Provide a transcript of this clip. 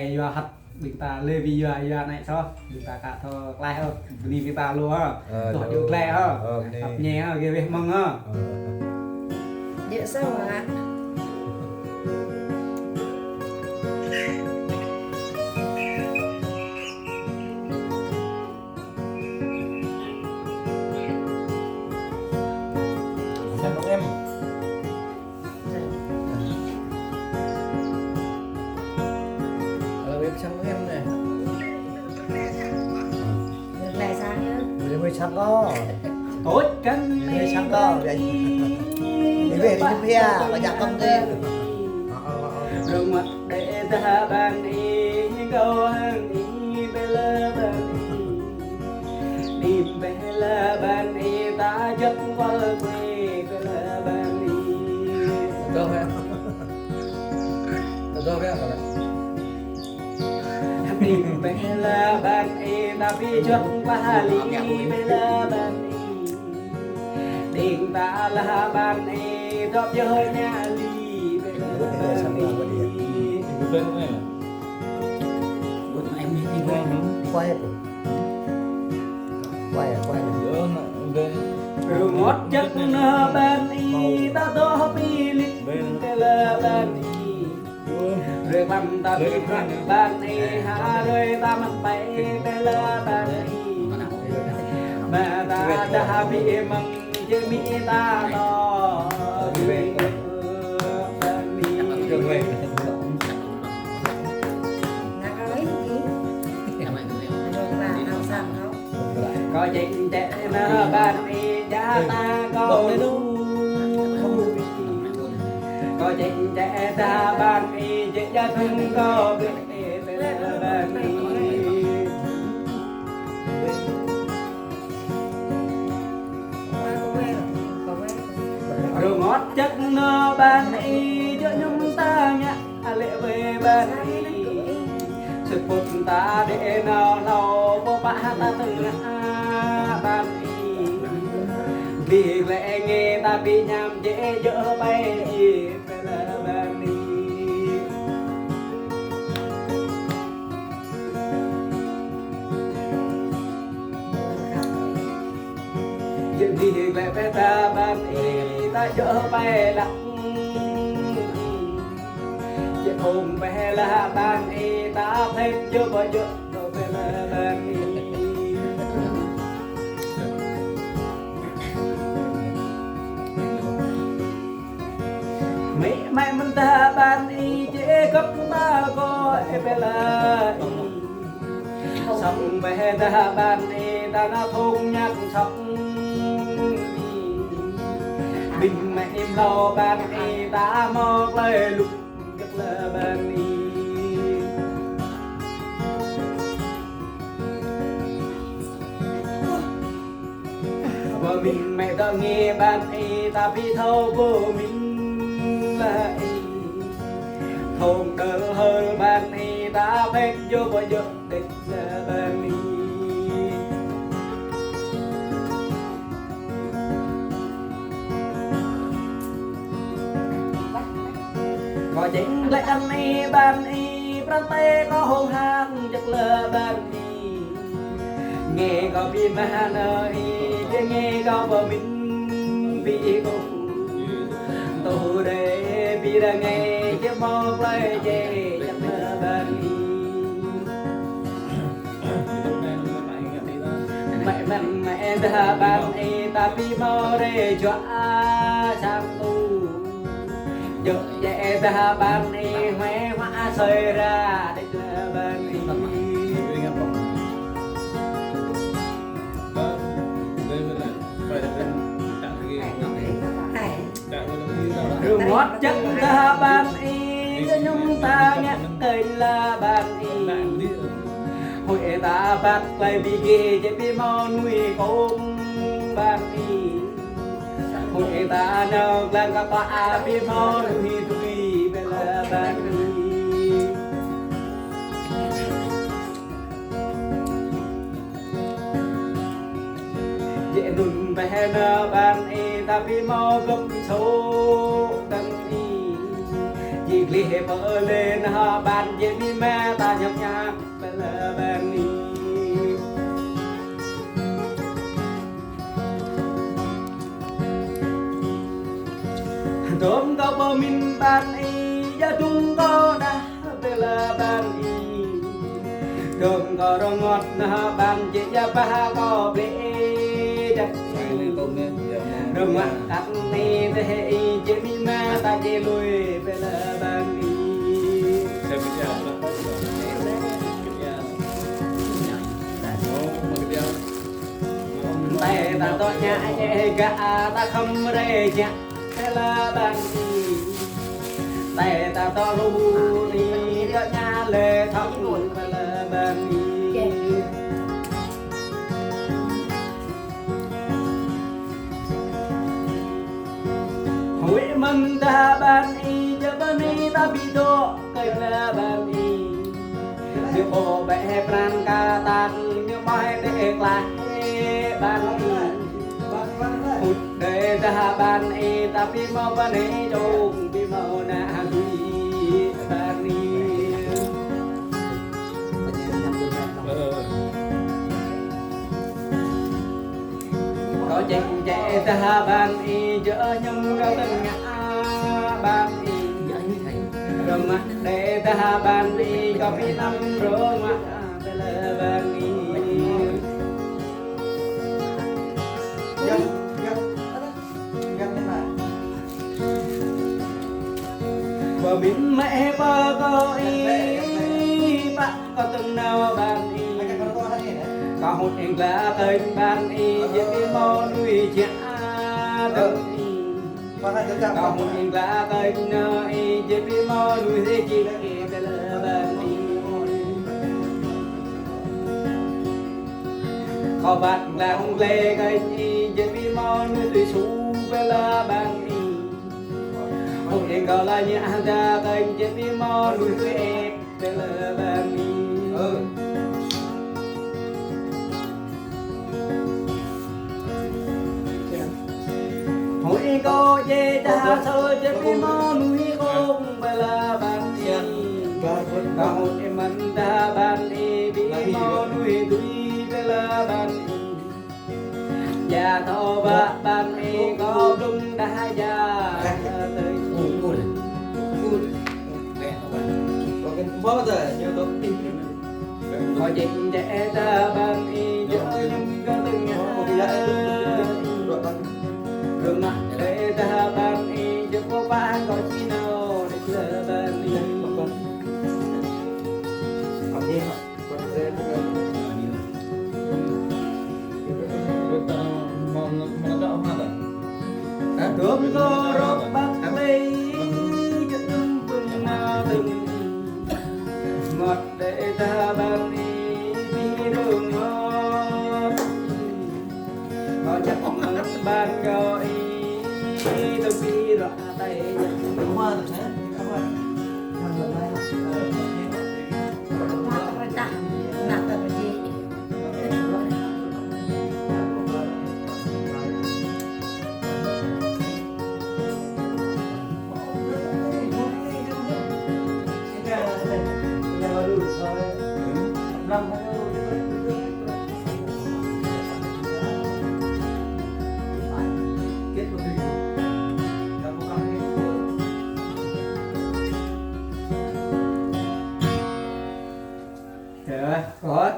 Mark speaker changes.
Speaker 1: vừa hạt bị ta lê vi vừa này sao bị ta cả thọ lai hơn đi với ta luôn á thọ chịu lai ha tập nhẹ ha kia về mong ha
Speaker 2: Địa sao hả?
Speaker 3: Xem bóng em là bếp sáng bóng em này
Speaker 2: Được lại sáng nhá.
Speaker 3: bây mới sáng có
Speaker 1: tối canh
Speaker 3: mới sáng có vậy đi về đi chụp bia và chặt công ty
Speaker 1: rừng mặt để ta ban đi câu hàng đi về là ban đi về là ban đi ta chất qua quê về là ban đi
Speaker 3: đâu em đâu em
Speaker 1: đi về là ban đi ta bị chất qua lý về là ban đi điện ta là ban đi đọc chơi nhà lý về là ban đi
Speaker 3: bên của em
Speaker 1: em đi quay
Speaker 3: quay quay giữa bên
Speaker 1: rồi ngót chất nó ban y ta đó bi lịch cái là ban y rồi băm ta bị ban y hạ rồi ta mặc bay cái là ban y mà ta đã bị măng chứ mi ta đó về ban y
Speaker 2: Ngạc ấy kì. Được là nào sang không?
Speaker 1: có chuyện trẻ nó ban y cha ta có có chuyện trẻ ta ban y chứ cha không có biết ban y
Speaker 2: Qua có quê rồi. Có quê.
Speaker 1: rồi ngót chất nó ban y cho chúng ta nhá lệ về ban y sự phút ta để nào nào có ba ta từng ban y vì lẽ nghe ta bị nhầm dễ dỡ bay gì phải là ban y chuyện gì lẽ phải ta ban y ta dỡ bay lặng chuyện hùng về là ban y ta thấy chưa bao giờ rồi về là ban y mấy mai mình ta ban y chế cấp ta có về là sống về ta ban y ta nó thôn nhắc sống bình mẹ em lo ban y ta mò lời lục rất là ban y và mình mẹ ta nghe ban y ta bị thâu vô mình là y thôn đỡ hơn ban y ta biết vô bao giờ để là ban y có chính lại anh y ban y prante có hôn han rất là ban y nghe có bi mà nơi chứ nghe có bờ mình vì cùng tôi để bi ra nghe chứ một lời về rất là ban y mẹ ta ban y ta bi mò để cho sang tu giờ dễ ta ban y mẹ hóa sơi ra để là ban y
Speaker 2: Này.
Speaker 1: rồi ngót chất ta ban y cho chúng ta nhắc cây là ban y hội ta bắt lại vì ghê chế bi mò nuôi con ban y hội ta nào làm các bà bi mò nuôi tùy về là ban y dễ nụn về nơ ban y ta bi mò gấp số đăng y vì lì bờ lên bàn dễ mi mẹ ta nhấp nhạc là bàn đi tôm có bờ min bàn y gia trung có đã là bàn y tôm có rong ngọt bàn dễ gia ba có bể đặt rong ngọt cắt ni thế dễ mi mẹ ta dễ lùi là bàn y tay ta to nhã gà ta không rê nhã thế là bàn đi tay ta to lu đi cho nhã lệ thông thế là bàn đi hội mình ta bàn đi cho bên đi ta bị đổ cây là bàn đi như bộ bè pran ca tan như mai để lại ban hụt để ta ban e ta pi mau ban e đông pi mau na hui ban đi có chạy chạy ta ban e dỡ nhung ra từng ngã ban e rồi mắt để ta ban e có pi năm rồi mắt là ban e và mình mẹ ba có ý bạn có từng nào bạn ý có một anh là tên bạn ý dễ bị mò nuôi chả từng ý có một anh là tên ý dễ bị mò nuôi thế chỉ là bạn ý có bạn là ông lê cái ý dễ bị mò nuôi tùy su là bạn ý một đêm gọi là nhà ra kênh chết đi mò nuôi tươi em đây là bàn đi mỗi cô về ta thôi chết đi mò nuôi không đây là bàn đi và một em mình ta bàn đi bị mò nuôi tươi đây là bàn đi già thọ ba bàn đi có đúng đã già tới
Speaker 3: bao giờ nhiều tốt tin
Speaker 1: họ dịch để ta ban y cho những cái từng đường mặt để ta ban y cho có bạn có chi nào để chờ ban y
Speaker 3: học gì còn dễ
Speaker 1: cướp có rốt bắt lấy cho từng từng nào từng ngọt để ta ban đi đi đường ngọt có chắc mừng ban gọi tôi đi rõ tay
Speaker 3: đúng hoa rồi thế
Speaker 1: có